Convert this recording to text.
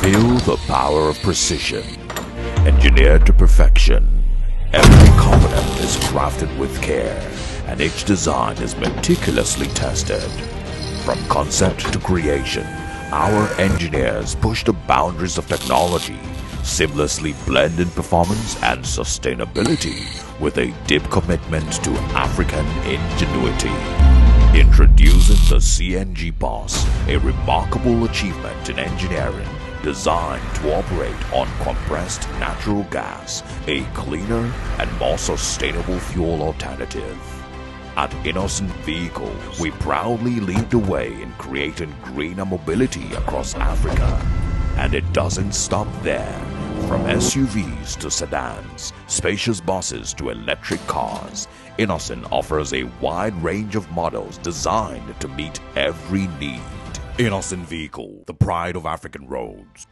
Feel the power of precision, engineered to perfection. Every component is crafted with care, and each design is meticulously tested. From concept to creation, our engineers push the boundaries of technology, seamlessly blend in performance and sustainability with a deep commitment to African ingenuity. Introducing the CNG Boss, a remarkable achievement in engineering designed to operate on compressed natural gas, a cleaner and more sustainable fuel alternative. At Innoson Vehicles, we proudly lead the way in creating greener mobility across Africa. And it doesn't stop there. From SUVs to sedans, spacious buses to electric cars, Innoson offers a wide range of models designed to meet every need. Innoson Vehicle, the pride of African roads.